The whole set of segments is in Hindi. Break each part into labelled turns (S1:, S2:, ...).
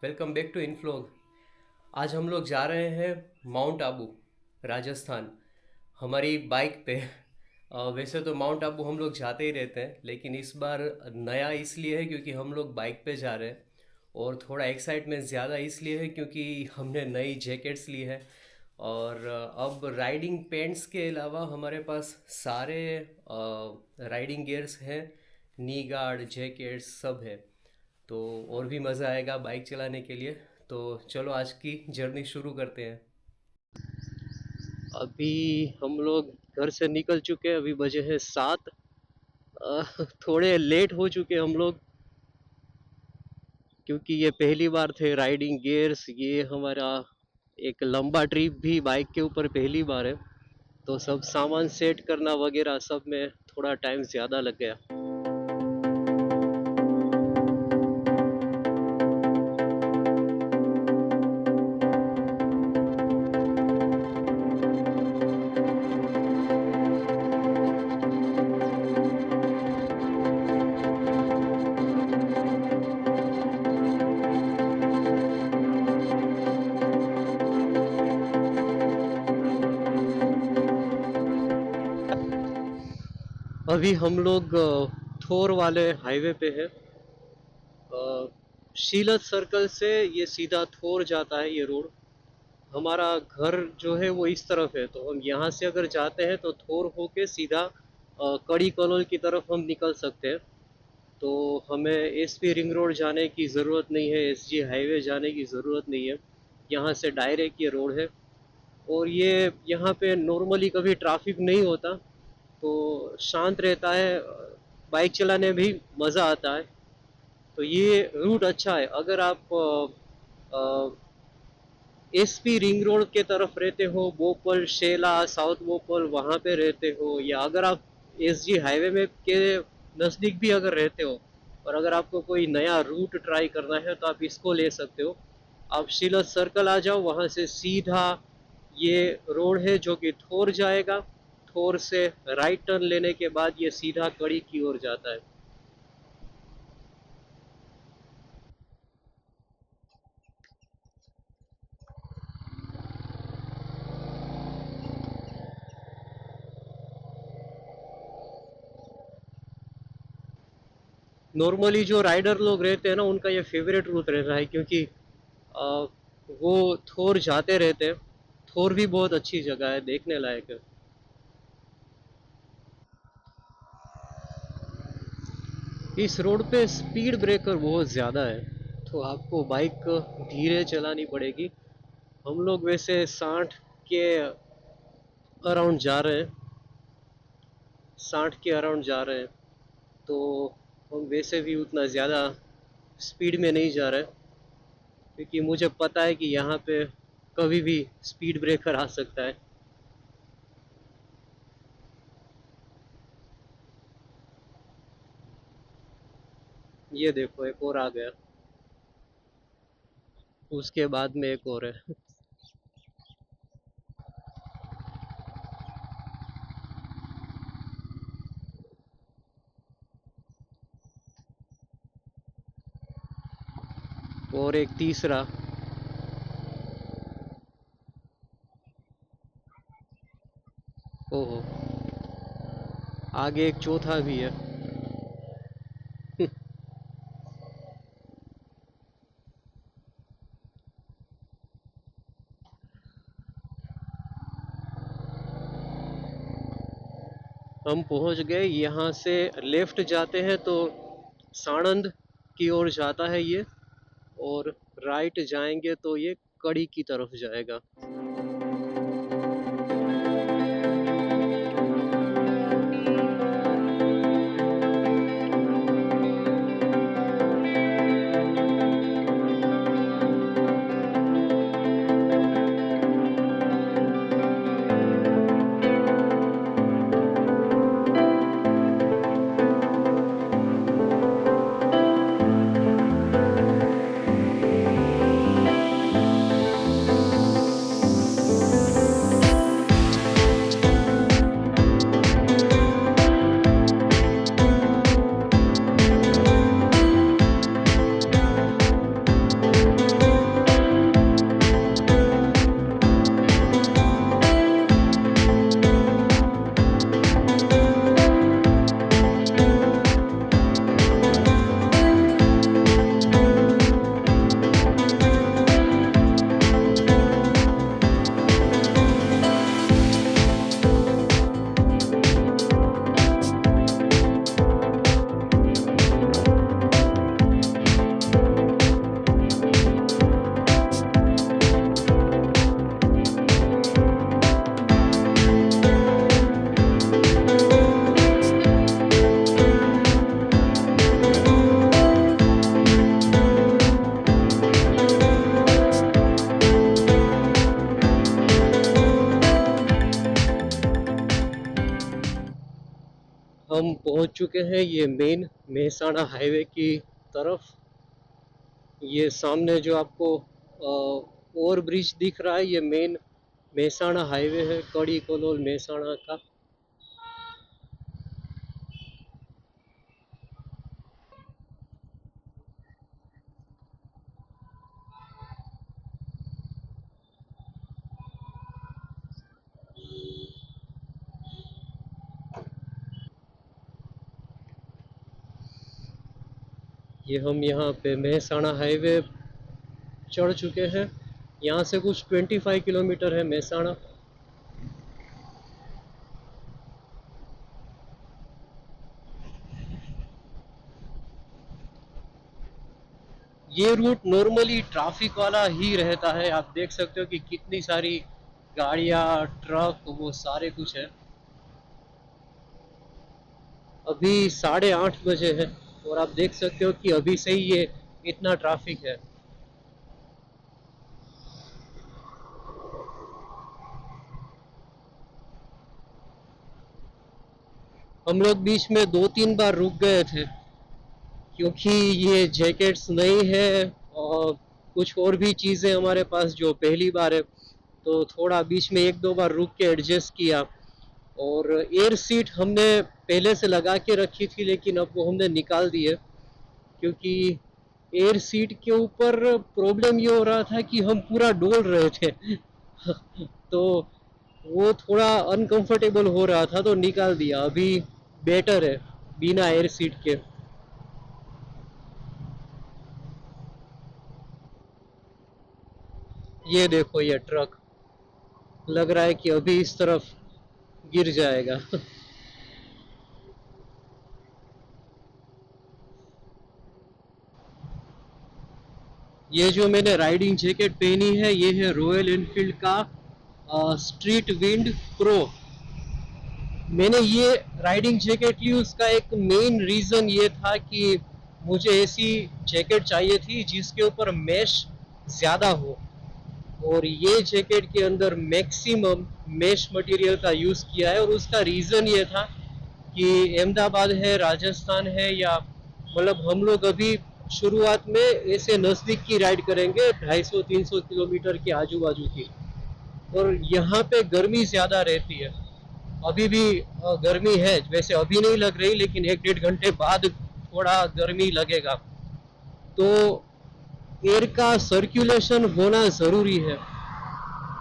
S1: Welcome back to इनफ्लॉग। आज हम लोग जा रहे हैं माउंट आबू, राजस्थान, हमारी बाइक पे। वैसे तो माउंट आबू हम लोग जाते ही रहते हैं, लेकिन इस बार नया इसलिए है क्योंकि हम लोग बाइक पे जा रहे हैं। और थोड़ा एक्साइटमेंट ज़्यादा इसलिए है क्योंकि हमने नई जैकेट्स ली है। और अब राइडिंग पैंट्स के अलावा हमारे पास सारे राइडिंग गियर्स हैं। नी गार्ड, जैकेट्स सब है। तो और भी मज़ा आएगा बाइक चलाने के लिए। तो चलो आज की जर्नी शुरू करते हैं। अभी हम लोग घर से निकल चुके हैं, अभी बजे हैं 7। थोड़े लेट हो चुके हम लोग क्योंकि ये पहली बार थे राइडिंग गियर्स। ये हमारा एक लंबा ट्रिप भी बाइक के ऊपर पहली बार है। तो सब सामान सेट करना वगैरह सब में थोड़ा टाइम ज़्यादा लग गया। अभी हम लोग थोर वाले हाईवे पे हैं। शीलत सर्कल से ये सीधा थोर जाता है ये रोड। हमारा घर जो है वो इस तरफ है, तो हम यहाँ से अगर जाते हैं तो थोर होके सीधा कड़ी कॉलोनी की तरफ हम निकल सकते हैं। तो हमें एसपी रिंग रोड जाने की ज़रूरत नहीं है, एसजी हाईवे जाने की ज़रूरत नहीं है। यहाँ से डायरेक्ट ये रोड है। और ये यहाँ पे नॉर्मली कभी ट्रैफिक नहीं होता, तो शांत रहता है। बाइक चलाने में भी मज़ा आता है। तो ये रूट अच्छा है अगर आप एसपी रिंग रोड के तरफ रहते हो, बोपल, शेला, साउथ बोपल वहाँ पे रहते हो, या अगर आप एसजी हाईवे में के नज़दीक भी अगर रहते हो और अगर आपको कोई नया रूट ट्राई करना है तो आप इसको ले सकते हो। आप शिलत सर्कल आ जाओ, वहाँ से सीधा ये रोड है जो कि थोर जाएगा। थोर से राइट टर्न लेने के बाद ये सीधा कड़ी की ओर जाता है। नॉर्मली जो राइडर लोग रहते हैं ना, उनका ये फेवरेट रूट रहता है क्योंकि अ, वो थोर जाते रहते हैं। थोर भी बहुत अच्छी जगह है, देखने लायक है। इस रोड पे स्पीड ब्रेकर बहुत ज़्यादा है, तो आपको बाइक धीरे चलानी पड़ेगी। हम लोग वैसे 60 के अराउंड जा रहे हैं। 60 के अराउंड जा रहे हैं। तो हम वैसे भी उतना ज़्यादा स्पीड में नहीं जा रहे, क्योंकि मुझे पता है कि यहाँ पे कभी भी स्पीड ब्रेकर आ सकता है। ये देखो एक और आ गया, उसके बाद में एक और है। और एक तीसरा। ओहो, आगे एक चौथा भी है। हम पहुंच गए। यहाँ से लेफ्ट जाते हैं तो साणंद की ओर जाता है ये, और राइट जाएंगे तो ये कड़ी की तरफ जाएगा। हम पहुंच चुके हैं ये मेन मेहसाणा हाईवे की तरफ। ये सामने जो आपको ओवर ब्रिज दिख रहा है ये मेन मेहसाणा हाईवे है, कड़ी कलोल मेहसाणा का। ये हम यहाँ पे मेहसाणा हाईवे चढ़ चुके हैं। यहाँ से कुछ 25 किलोमीटर है मेहसाणा। ये रूट नॉर्मली ट्रैफिक वाला ही रहता है। आप देख सकते हो कि कितनी सारी गाड़ियाँ, ट्रक, वो सारे कुछ है। अभी 8:30 बजे है और आप देख सकते हो कि अभी से ही ये इतना ट्रैफिक है। हम लोग बीच में 2-3 बार रुक गए थे क्योंकि ये जैकेट्स नहीं है और कुछ और भी चीज़ें हमारे पास जो पहली बार है, तो थोड़ा बीच में 1-2 बार रुक के एडजस्ट किया। और एयर सीट हमने पहले से लगा के रखी थी लेकिन अब वो हमने निकाल दी है क्योंकि एयर सीट के ऊपर प्रॉब्लम ये हो रहा था कि हम पूरा डोल रहे थे तो वो थोड़ा अनकंफर्टेबल हो रहा था तो निकाल दिया। अभी बेटर है बिना एयर सीट के। ये देखो ये ट्रक लग रहा है कि अभी इस तरफ गिर जाएगा ये जो मैंने राइडिंग जैकेट पहनी है ये है रॉयल एनफील्ड का स्ट्रीट विंड प्रो। मैंने ये राइडिंग जैकेट ली उसका एक मेन रीज़न ये था कि मुझे ऐसी जैकेट चाहिए थी जिसके ऊपर मैश ज़्यादा हो। और ये जैकेट के अंदर मैक्सिमम मैश मटेरियल का यूज़ किया है और उसका रीज़न ये था कि अहमदाबाद है, राजस्थान है, या मतलब हम लोग अभी शुरुआत में ऐसे नज़दीक की राइड करेंगे 250-300 किलोमीटर के आजू बाजू की। और यहाँ पे गर्मी ज़्यादा रहती है। अभी भी गर्मी है, वैसे अभी नहीं लग रही लेकिन 1-1.5 घंटे बाद थोड़ा गर्मी लगेगा। तो एयर का सर्कुलेशन होना ज़रूरी है।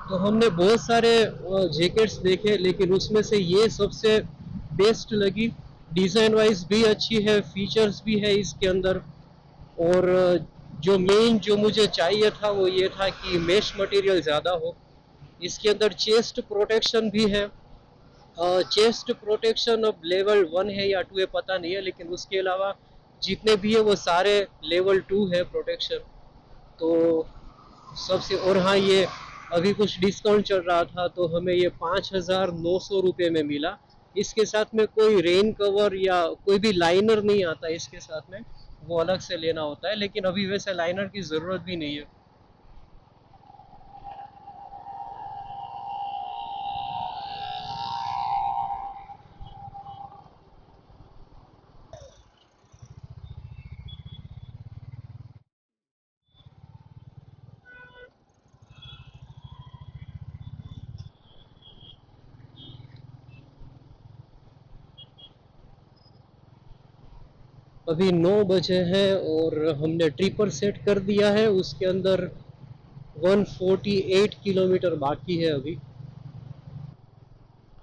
S1: तो हमने बहुत सारे जैकेट्स देखे लेकिन उसमें से ये सबसे बेस्ट लगी। डिज़ाइन वाइज भी अच्छी है, फीचर्स भी है इसके अंदर। और जो मेन जो मुझे चाहिए था वो ये था कि मेश मटेरियल ज़्यादा हो। इसके अंदर चेस्ट प्रोटेक्शन भी है। चेस्ट प्रोटेक्शन अब लेवल 1 है या 2 है पता नहीं है लेकिन उसके अलावा जितने भी है वो सारे लेवल 2 है प्रोटेक्शन। तो सबसे, और हाँ ये अभी कुछ डिस्काउंट चल रहा था तो हमें ये 5,900 रुपये में मिला। इसके साथ में कोई रेन कवर या कोई भी लाइनर नहीं आता इसके साथ में, वो अलग से लेना होता है। लेकिन अभी वैसे लाइनर की ज़रूरत भी नहीं है। अभी 9 बजे हैं और हमने ट्रिपर सेट कर दिया है। उसके अंदर 148 किलोमीटर बाकी है अभी।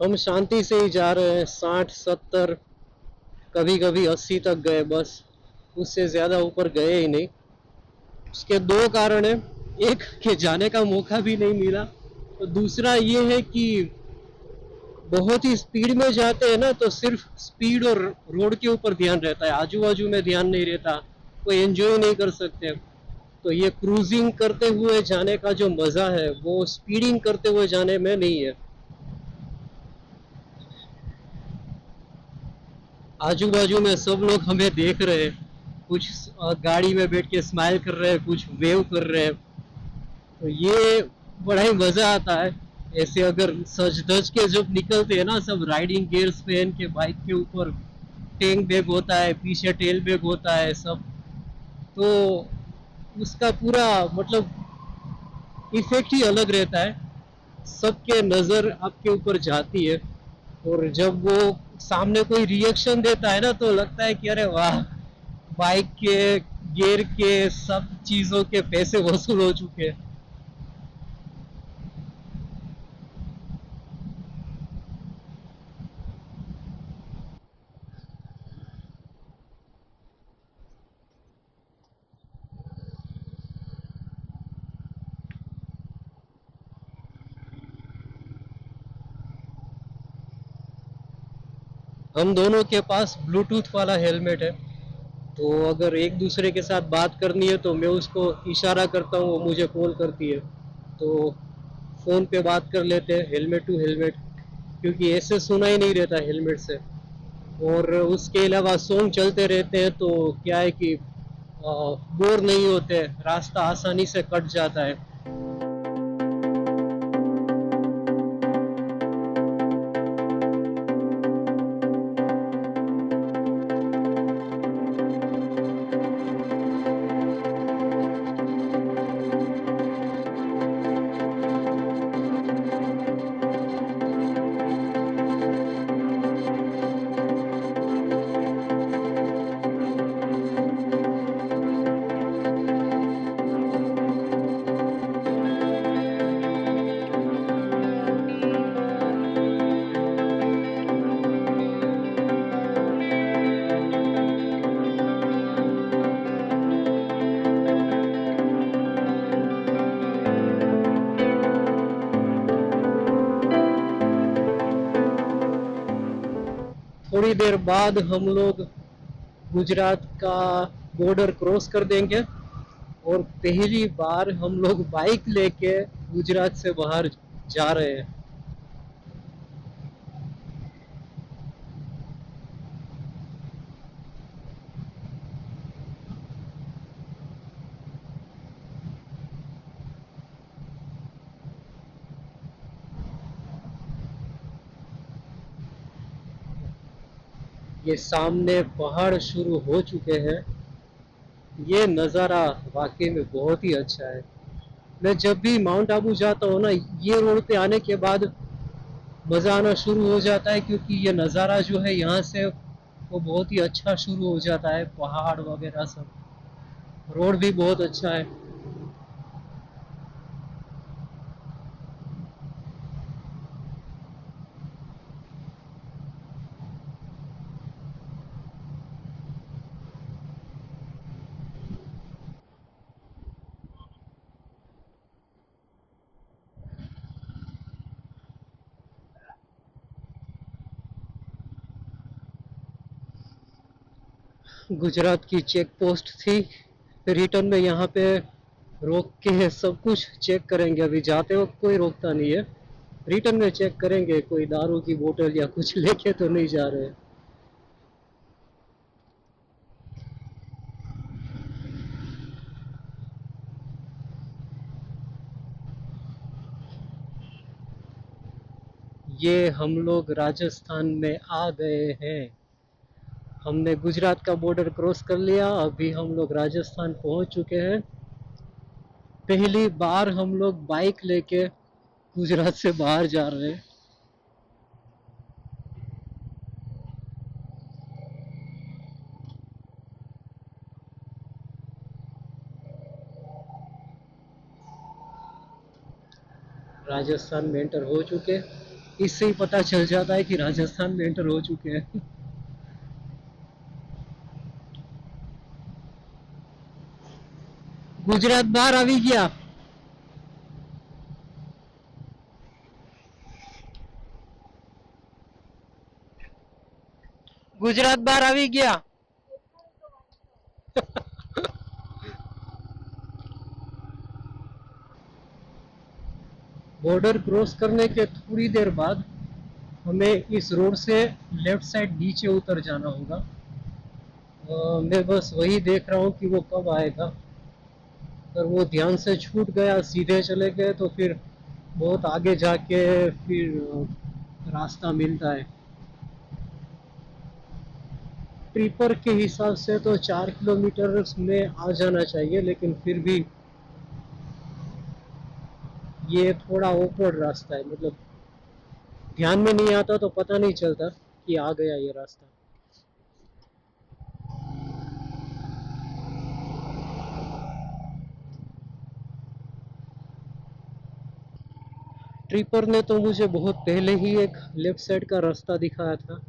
S1: हम शांति से ही जा रहे हैं, 60-70, कभी कभी 80 तक गए बस, उससे ज़्यादा ऊपर गए ही नहीं। उसके दो कारण हैं, एक कि जाने का मौका भी नहीं मिला, तो दूसरा ये है कि बहुत ही स्पीड में जाते हैं ना तो सिर्फ स्पीड और रोड के ऊपर ध्यान रहता है, आजू बाजू में ध्यान नहीं रहता, कोई एंजॉय नहीं कर सकते। तो ये क्रूजिंग करते हुए जाने का जो मज़ा है वो स्पीडिंग करते हुए जाने में नहीं है। आजू बाजू में सब लोग हमें देख रहे हैं, कुछ गाड़ी में बैठ के स्माइल कर रहे हैं, कुछ वेव कर रहे हैं। तो ये बड़ा ही मज़ा आता है। ऐसे अगर सज धज के जब निकलते हैं ना सब राइडिंग गियर्स पहन के बाइक के ऊपर,
S2: टैंक बैग होता है, पीछे टेल बैग होता है सब। तो उसका पूरा मतलब इफेक्ट ही अलग रहता है, सबके नज़र आपके ऊपर जाती है। और जब वो सामने कोई रिएक्शन देता है ना तो लगता है कि अरे वाह, बाइक के गियर के सब चीज़ों के पैसे वसूल हो चुके हैं। हम दोनों के पास ब्लूटूथ वाला हेलमेट है, तो अगर एक दूसरे के साथ बात करनी है तो मैं उसको इशारा करता हूँ, वो मुझे कॉल करती है। तो फ़ोन पे बात कर लेते हैं हेलमेट टू हेलमेट, क्योंकि ऐसे सुना ही नहीं रहता हेलमेट से। और उसके अलावा सॉन्ग चलते रहते हैं तो क्या है कि बोर नहीं होते, रास्ता आसानी से कट जाता है। थोड़ी देर बाद हम लोग गुजरात का बॉर्डर क्रॉस कर देंगे, और पहली बार हम लोग बाइक लेके गुजरात से बाहर जा रहे हैं। ये सामने पहाड़ शुरू हो चुके हैं। ये नज़ारा वाकई में बहुत ही अच्छा है। मैं जब भी माउंट आबू जाता हूँ ना, ये रोड पे आने के बाद मज़ा आना शुरू हो जाता है, क्योंकि ये नज़ारा जो है यहाँ से वो बहुत ही अच्छा शुरू हो जाता है, पहाड़ वगैरह सब। रोड भी बहुत अच्छा है। गुजरात की चेक पोस्ट थी, रिटर्न में यहाँ पे रोक के सब कुछ चेक करेंगे। अभी जाते वक्त कोई रोकता नहीं है, रिटर्न में चेक करेंगे कोई दारू की बोतल या कुछ लेके तो नहीं जा रहे। ये हम लोग राजस्थान में आ गए हैं। हमने गुजरात का बॉर्डर क्रॉस कर लिया, अभी हम लोग राजस्थान पहुंच चुके हैं। पहली बार हम लोग बाइक लेके गुजरात से बाहर जा रहे हैं। राजस्थान में एंटर हो चुके, इससे ही पता चल जाता है कि राजस्थान में एंटर हो चुके हैं। गुजरात बाहर આવી ગયા। गुजरात बाहर આવી ગયા। बॉर्डर क्रॉस करने के थोड़ी देर बाद हमें इस रोड से लेफ्ट साइड नीचे उतर जाना होगा। मैं बस वही देख रहा हूँ कि वो कब आएगा। अगर वो ध्यान से छूट गया, सीधे चले गए, तो फिर बहुत आगे जाके फिर रास्ता मिलता है। ट्रिपर के हिसाब से तो 4 किलोमीटर में आ जाना चाहिए, लेकिन फिर भी ये थोड़ा ऑकवर्ड रास्ता है, मतलब ध्यान में नहीं आता तो पता नहीं चलता कि आ गया ये रास्ता। ट्रिपर ने तो मुझे बहुत पहले ही एक लेफ्ट साइड का रास्ता दिखाया था,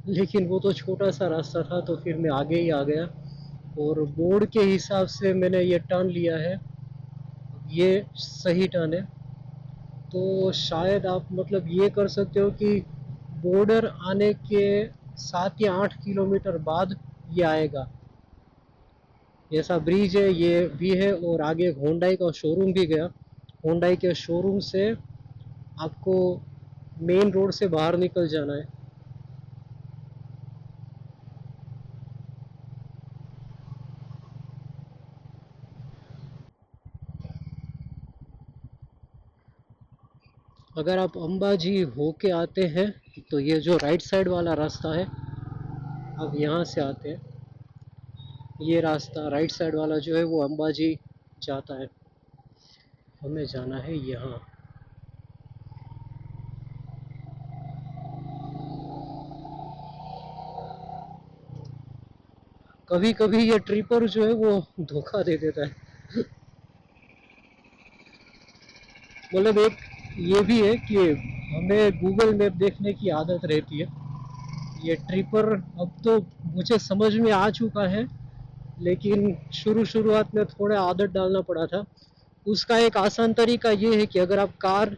S2: लेकिन वो तो छोटा सा रास्ता था, तो फिर मैं आगे ही आ गया और बोर्ड के हिसाब से मैंने ये टर्न लिया है, ये सही टर्न है। तो शायद आप मतलब ये कर सकते हो कि बॉर्डर आने के 7 या 8 किलोमीटर बाद ये आएगा। ऐसा ब्रिज है, ये भी है, और आगे एक होंडाई का शोरूम भी गया। होंडाई के शोरूम से आपको मेन रोड से बाहर निकल जाना है। अगर आप अंबाजी होके आते हैं तो ये जो राइट साइड वाला रास्ता है, अब यहाँ से आते हैं, ये रास्ता राइट साइड वाला जो है वो अंबाजी जाता है। हमें जाना है यहाँ। कभी कभी ये ट्रिपर जो है वो धोखा दे देता है। मतलब एक ये भी है कि हमें गूगल मैप देखने की आदत रहती है। ये ट्रिपर अब तो मुझे समझ में आ चुका है, लेकिन शुरुआत में थोड़ा आदत डालना पड़ा था। उसका एक आसान तरीका ये है कि अगर आप कार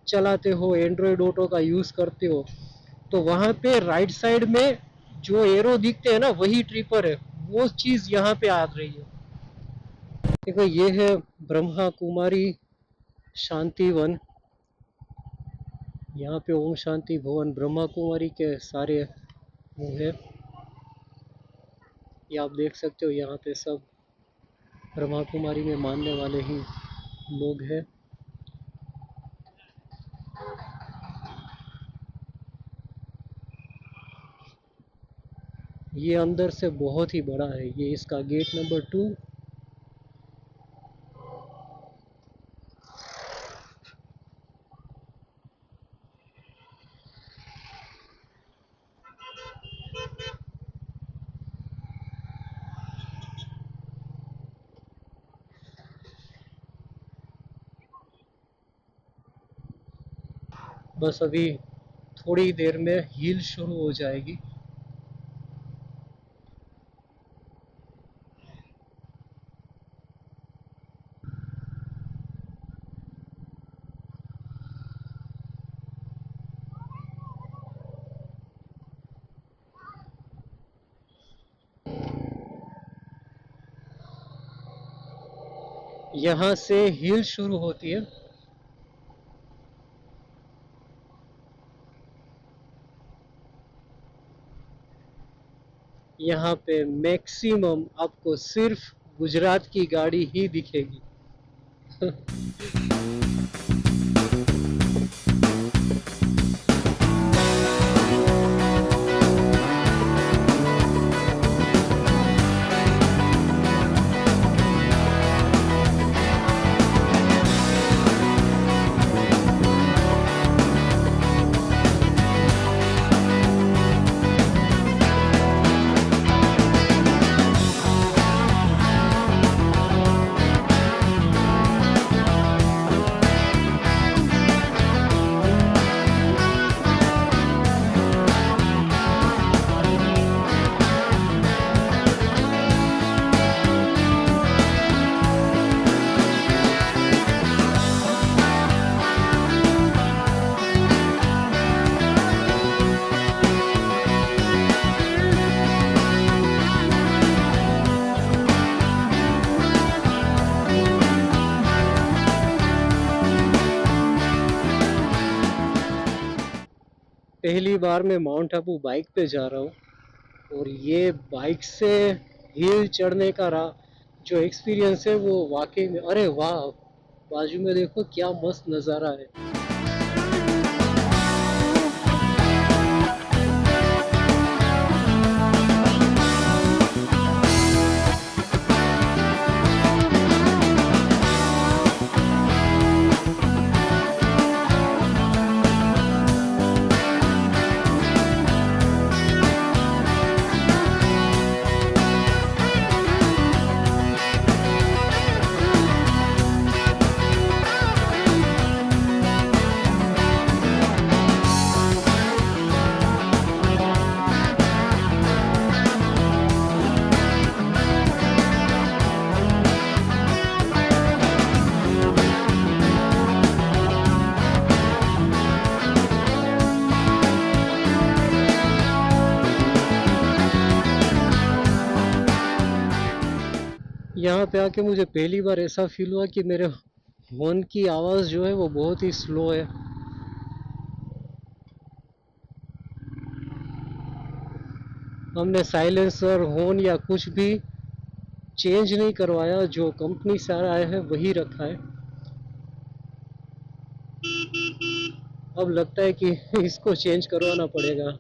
S2: चलाते हो, एंड्रॉयड ऑटो का यूज़ करते हो, तो वहाँ पे राइट साइड में जो एरो दिखते हैं ना, वही ट्रिपर है। वो चीज़ यहाँ पे आ रही है। देखो ये है ब्रह्मा कुमारी शांति वन। यहाँ पे ओम शांति भवन ब्रह्मा कुमारी के सारे वो है। ये आप देख सकते हो, यहाँ पे सब ब्रह्मा कुमारी में मानने वाले ही लोग हैं। ये अंदर से बहुत ही बड़ा है, ये इसका गेट नंबर 2। बस अभी थोड़ी देर में हील शुरू हो जाएगी। यहाँ से हील शुरू होती है। यहाँ पे मैक्सिमम आपको सिर्फ गुजरात की गाड़ी ही दिखेगी। पहली बार मैं माउंट आबू बाइक पे जा रहा हूँ, और ये बाइक से हिल चढ़ने का जो एक्सपीरियंस है वो वाकई में, अरे वाह, बाजू में देखो क्या मस्त नज़ारा है। यहाँ पे आके मुझे पहली बार ऐसा फील हुआ कि मेरे हॉर्न की आवाज़ जो है वो बहुत ही स्लो है। हमने साइलेंसर हॉर्न या कुछ भी चेंज नहीं करवाया, जो कंपनी से आया है वही रखा है। अब लगता है कि इसको चेंज करवाना पड़ेगा।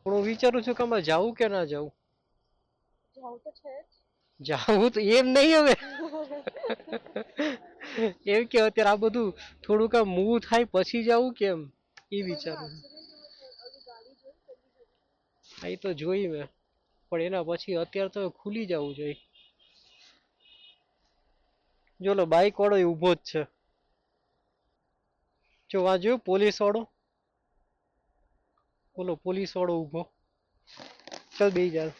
S2: હું વિચારું છું કે આમાં જાવું કે ના જાવું. જાવું તો એમ નહીં હવે. એમ કે અત્યારે આ બધું થોડુંક આમ મૂવ થાય પછી જાવું કેમ એ વિચારું. હા એ તો જોઈ મેં, પણ એના પછી અત્યારે તો ખુલી જવું જોઈએ. જો લો બાઈક વાળો ઊભો જ છે. જો આ જોયું પોલીસ વાળો, બોલો પોલીસ વાળો ઊભો. ચાલ બેહી જા.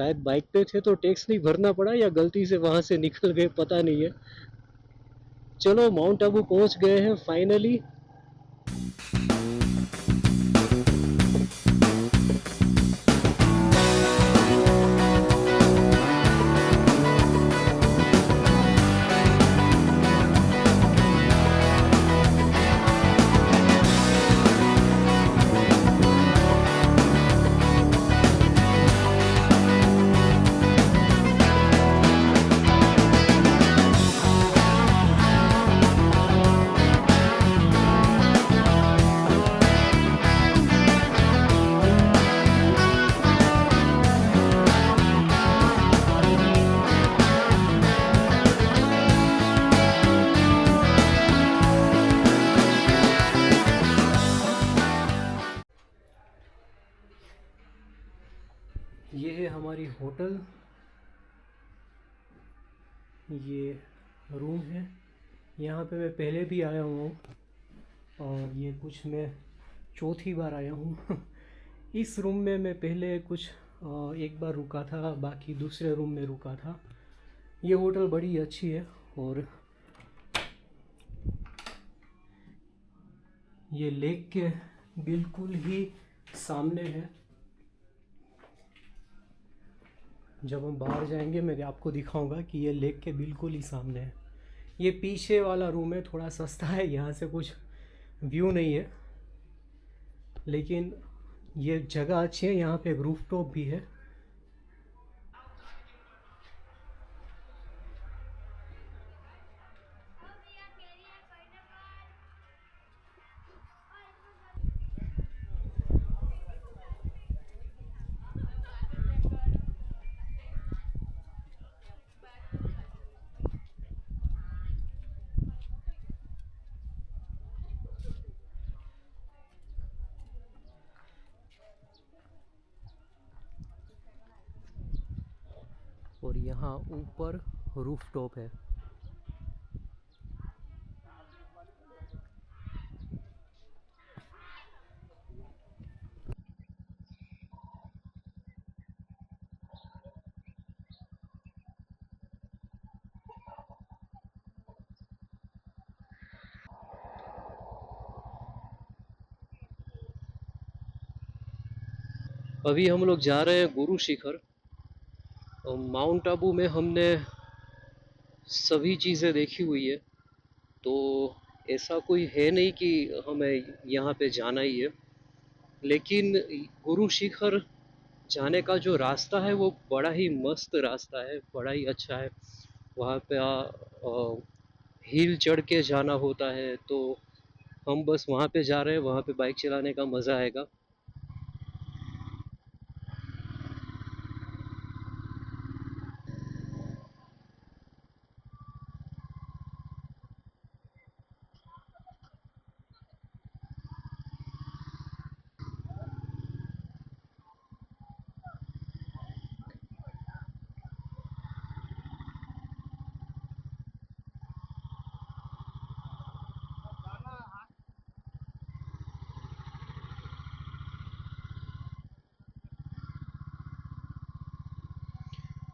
S2: शायद बाइक पे थे तो टैक्स नहीं भरना पड़ा या गलती से वहां से निकल गए, पता नहीं है। चलो माउंट आबू पहुंच गए हैं फाइनली। ये है हमारी होटल, ये रूम है। यहाँ पे मैं पहले भी आया हुआ हूँ और ये कुछ मैं चौथी बार आया हूँ। इस रूम में मैं पहले कुछ एक बार रुका था, बाकी दूसरे रूम में रुका था। ये होटल बड़ी अच्छी है और ये लेक के बिल्कुल ही सामने है। जब हम बाहर जाएंगे मैं आपको दिखाऊंगा कि ये लेक के बिल्कुल ही सामने है। ये पीछे वाला रूम है, थोड़ा सस्ता है, यहाँ से कुछ व्यू नहीं है, लेकिन ये जगह अच्छी है। यहाँ पे एक रूफटॉप भी है। और यहाँ ऊपर रूफटॉप है। अभी हम लोग जा रहे हैं गुरु शिखर। माउंट आबू में हमने सभी चीज़ें देखी हुई है, तो ऐसा कोई है नहीं कि हमें यहाँ पे जाना ही है। लेकिन गुरु शिखर जाने का जो रास्ता है वो बड़ा ही मस्त रास्ता है, बड़ा ही अच्छा है। वहाँ पे हिल चढ़ के जाना होता है, तो हम बस वहाँ पे जा रहे हैं। वहाँ पे बाइक चलाने का मज़ा आएगा।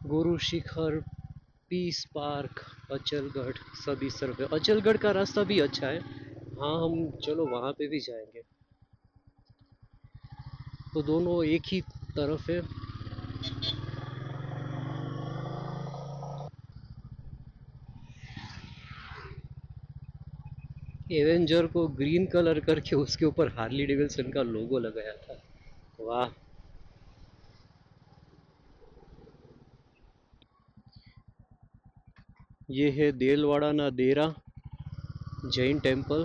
S2: गुरु शिखर, पीस पार्क, अचलगढ़, सभी सर्वे। अचलगढ़ का रास्ता भी अच्छा है। हाँ, हम चलो वहाँ पे भी जाएंगे। तो दोनों एक ही तरफ है। एवेंजर को ग्रीन कलर करके उसके ऊपर हार्ली डेविल्सन का लोगो लगाया था। वाह। ये है देलवाड़ा ना देरा जैन टेम्पल।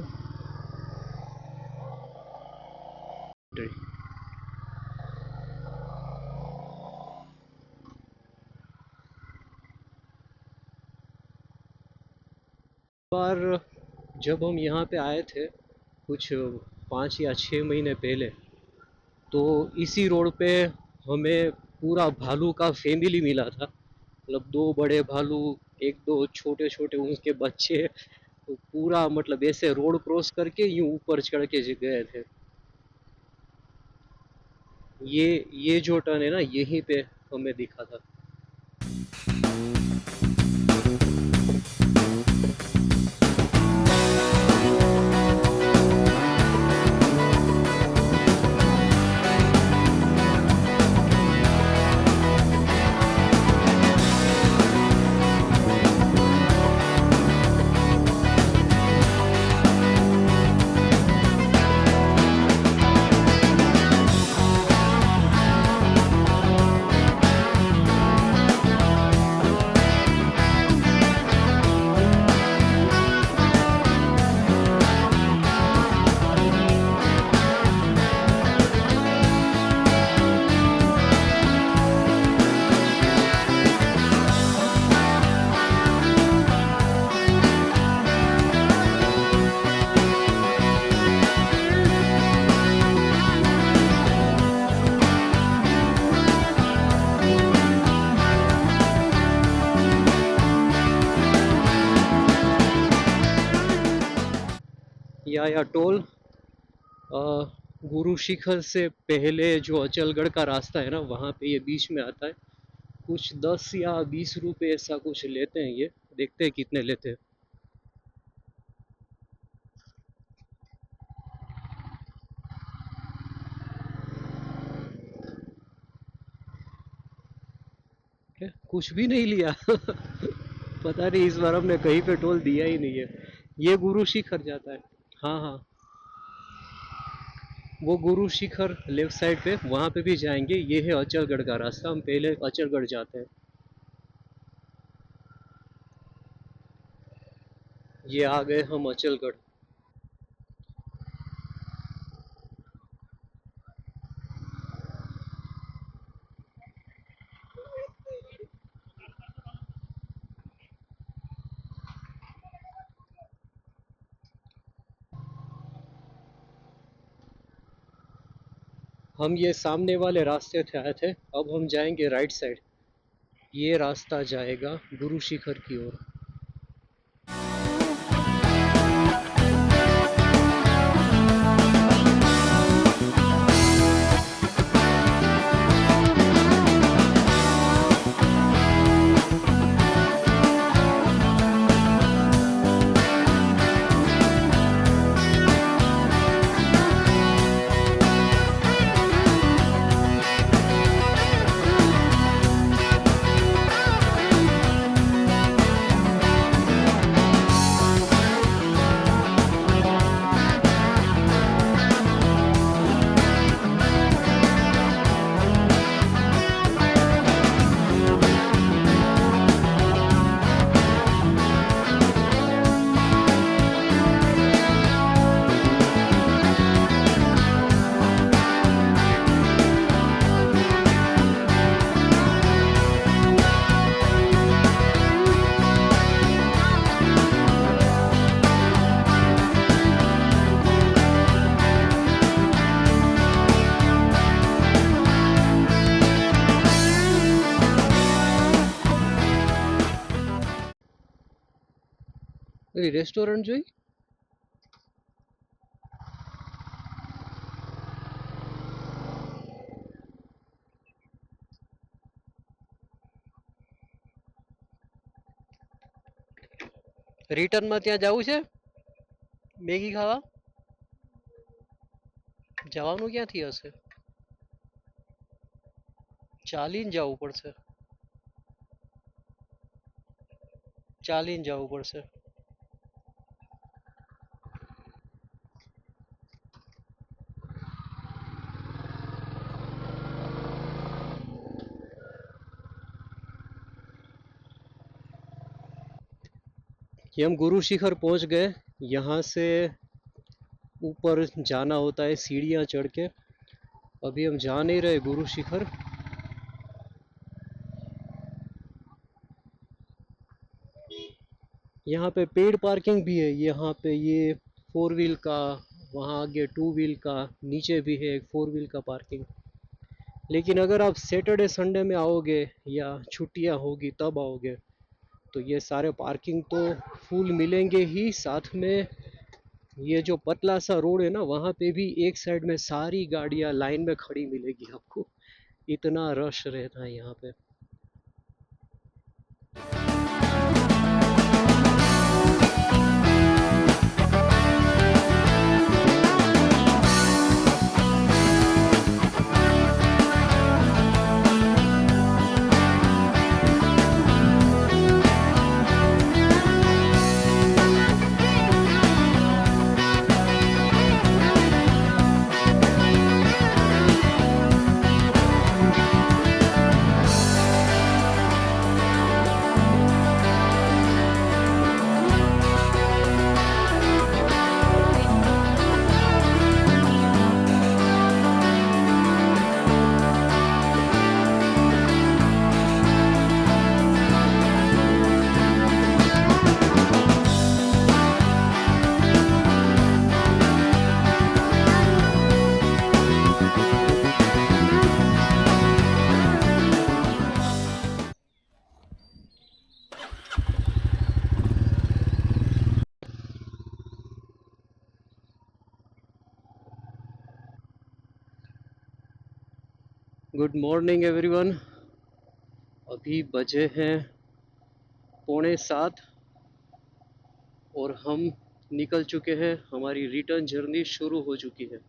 S2: बार जब हम यहाँ पे आए थे कुछ 5 या 6 महीने पहले, तो इसी रोड पे हमें पूरा भालू का फैमिली मिला था। मतलब 2 बड़े भालू, एक दो छोटे छोटे उनके बच्चे। तो पूरा मतलब ऐसे रोड क्रॉस करके यूं ऊपर चढ़ के गए थे। ये जो टर्न है ना, यहीं पे हमें दिखा था। या टोल गुरु शिखर से पहले जो अचलगढ़ का रास्ता है ना, वहाँ पे ये बीच में आता है। कुछ 10 या 20 रुपए ऐसा कुछ लेते हैं ये, देखते हैं कितने लेते हैं। कुछ भी नहीं लिया। पता नहीं इस बार हमने कहीं पे टोल दिया ही नहीं है। ये गुरु शिखर जाता है। हाँ हाँ, वो गुरु शिखर लेफ्ट साइड पे, वहां पे भी जाएंगे। ये है अचलगढ़ का रास्ता, हम पहले अचलगढ़ जाते हैं। ये आ गए हम अचलगढ़। हम ये सामने वाले रास्ते से आए थे, अब हम जाएंगे राइट साइड। ये रास्ता जाएगा गुरु शिखर की ओर। रेस्टोरेंट जो रिटर्न में ત્યાં જવું છે મેગી ખાવા જવાનું ક્યાંથી હશે ચાલીને જવું પડશે ચાલીને જવું પડશે ये हम गुरु शिखर पहुंच गए यहाँ से ऊपर जाना होता है सीढ़ियाँ चढ़ के अभी हम जा नहीं रहे गुरु शिखर यहाँ पे पेड पार्किंग भी है यहाँ पे ये 4 व्हील का वहाँ आगे 2 व्हील का नीचे भी है एक 4 व्हील का पार्किंग लेकिन अगर आप सैटरडे संडे में आओगे या छुट्टियाँ होगी तब आओगे तो ये सारे पार्किंग तो फुल मिलेंगे ही साथ में ये जो पतला सा रोड है ना वहाँ पे भी एक साइड में सारी गाड़ियाँ लाइन में खड़ी मिलेगी आपको इतना रश रहता है यहाँ पे। Good morning everyone. अभी बजे हैं 6:45 और हम निकल चुके हैं। हमारी रिटर्न जर्नी शुरू हो चुकी है।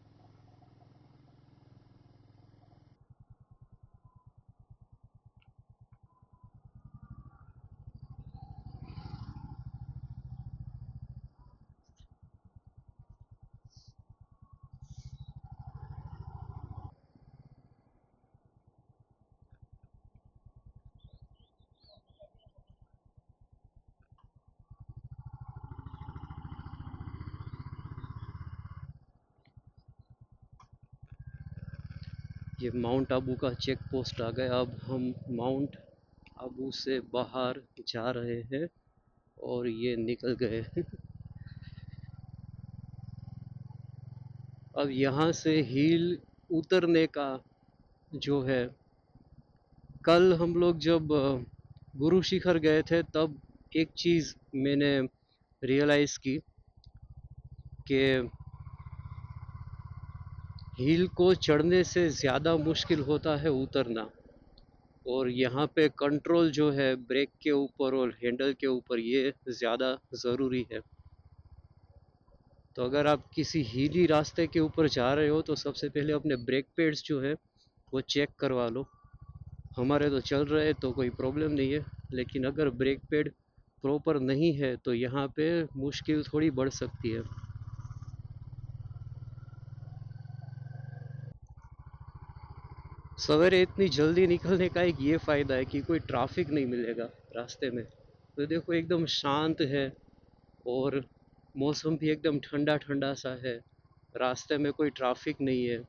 S2: ये माउंट आबू का चेक पोस्ट आ गया। अब हम माउंट आबू से बाहर जा रहे हैं और ये निकल गए। अब यहाँ से हिल उतरने का जो है, कल हम लोग जब गुरु शिखर गए थे तब एक चीज़ मैंने रियलाइज़ की कि हिल को चढ़ने से ज़्यादा मुश्किल होता है उतरना। और यहाँ पे कंट्रोल जो है ब्रेक के ऊपर और हैंडल के ऊपर, ये ज़्यादा ज़रूरी है। तो अगर आप किसी हिली रास्ते के ऊपर जा रहे हो तो सबसे पहले अपने ब्रेक पैड्स जो है वो चेक करवा लो। हमारे तो चल रहे तो कोई प्रॉब्लम नहीं है, लेकिन अगर ब्रेक पैड प्रॉपर नहीं है तो यहाँ पे मुश्किल थोड़ी बढ़ सकती है। सवेरे इतनी जल्दी निकलने का एक ये फ़ायदा है कि कोई ट्रैफिक नहीं मिलेगा रास्ते में। तो देखो एकदम शांत है और मौसम भी एकदम ठंडा ठंडा सा है। रास्ते में कोई ट्रैफिक नहीं है।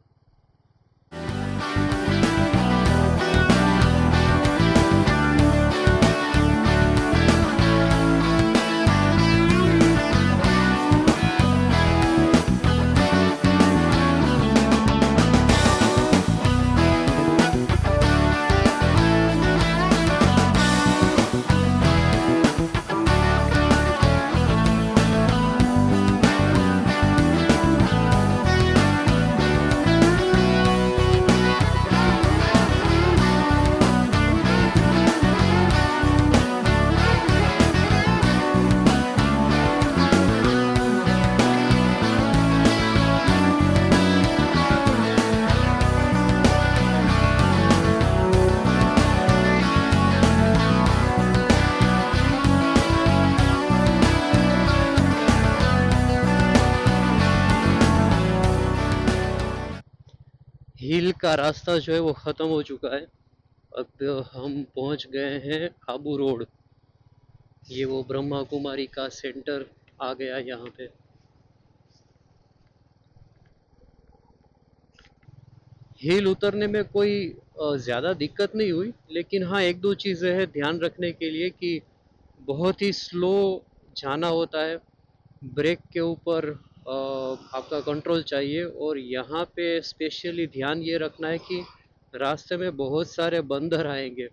S2: हिल का रास्ता जो है वो ख़त्म हो चुका है। अब हम पहुंच गए हैं आबू रोड। ये वो ब्रह्मा कुमारी का सेंटर आ गया यहाँ पे। हिल उतरने में कोई ज़्यादा दिक्कत नहीं हुई, लेकिन हाँ एक दो चीज़ें हैं ध्यान रखने के लिए कि बहुत ही स्लो जाना होता है। ब्रेक के ऊपर आपका कंट्रोल चाहिए। और यहाँ पे स्पेशली ध्यान ये रखना है कि रास्ते में बहुत सारे बंदर आएंगे।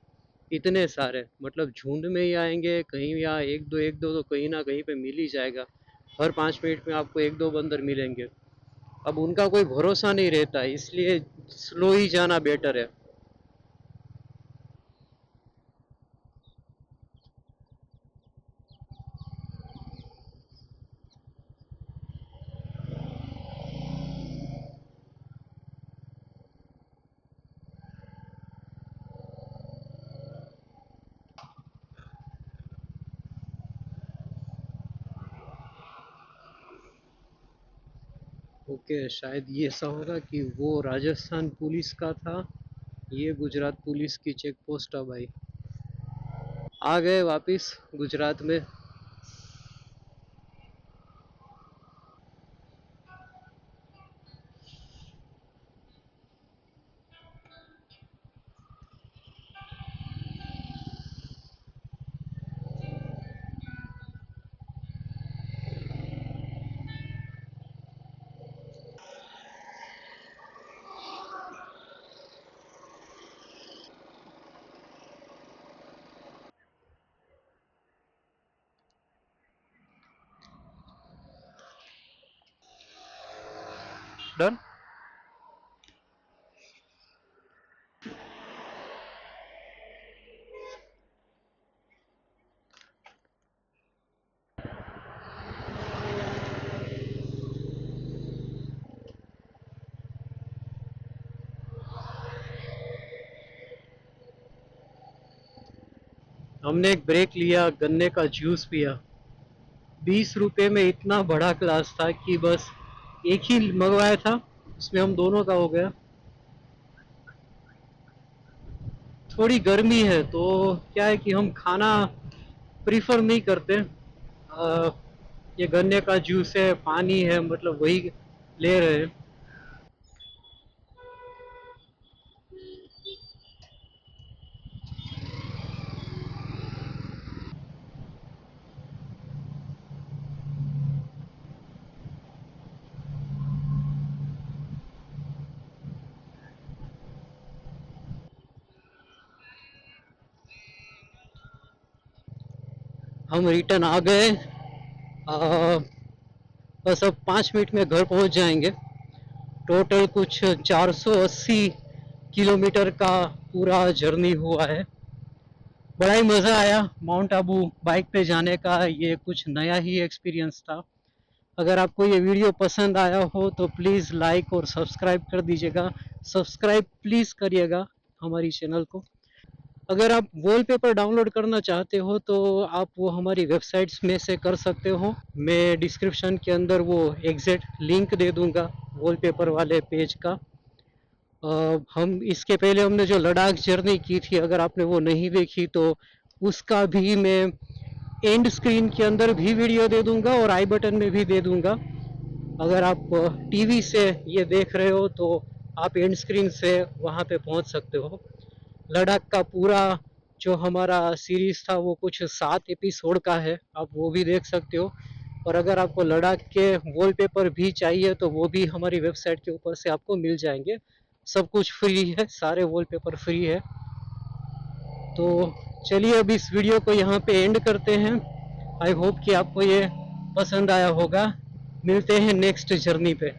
S2: इतने सारे, मतलब झुंड में ही आएंगे। कहीं यहाँ एक दो तो कहीं ना कहीं पे मिल ही जाएगा। हर 5 मिनट में आपको एक दो बंदर मिलेंगे। अब उनका कोई भरोसा नहीं रहता, इसलिए स्लो ही जाना बेटर है। ओके, शायद ये ऐसा होगा कि वो राजस्थान पुलिस का था, ये गुजरात पुलिस की चेक पोस्ट। है भाई, आ गए वापिस गुजरात में। डन। हमने एक ब्रेक लिया, गन्ने का जूस पिया। 20 रुपए में इतना बड़ा क्लास था कि बस एक ही मंगवाया था, उसमें हम दोनों का हो गया। थोड़ी गर्मी है तो क्या है कि हम खाना प्रीफर नहीं करते। ये गन्ने का जूस है, पानी है, मतलब वही ले रहे हैं। हम रिटर्न आ गए। आ, बस अब 5 मिनट में घर पहुंच जाएंगे। टोटल कुछ 480 किलोमीटर का पूरा जर्नी हुआ है। बड़ा ही मज़ा आया माउंट आबू बाइक पे जाने का, ये कुछ नया ही एक्सपीरियंस था। अगर आपको ये वीडियो पसंद आया हो तो प्लीज़ लाइक और सब्सक्राइब कर दीजिएगा। सब्सक्राइब प्लीज़ करिएगा हमारी चैनल को। अगर आप वॉलपेपर डाउनलोड करना चाहते हो तो आप वो हमारी वेबसाइट्स में से कर सकते हो। मैं डिस्क्रिप्शन के अंदर वो एग्जैक्ट लिंक दे दूंगा वॉलपेपर वाले पेज का। हम इसके पहले हमने जो लद्दाख जर्नी की थी, अगर आपने वो नहीं देखी तो उसका भी मैं एंड स्क्रीन के अंदर भी वीडियो दे दूंगा और आई बटन में भी दे दूंगा। अगर आप टीवी से ये देख रहे हो तो आप एंड स्क्रीन से वहाँ पे पहुँच सकते हो। लद्दाख का पूरा जो हमारा सीरीज था वो कुछ 7 एपिसोड का है, आप वो भी देख सकते हो। और अगर आपको लद्दाख के वॉलपेपर भी चाहिए तो वो भी हमारी वेबसाइट के ऊपर से आपको मिल जाएंगे। सब कुछ फ्री है, सारे वॉलपेपर फ्री है। तो चलिए अब इस वीडियो को यहाँ पे एंड करते हैं। आई होप कि आपको ये पसंद आया होगा। मिलते हैं नेक्स्ट जर्नी पे।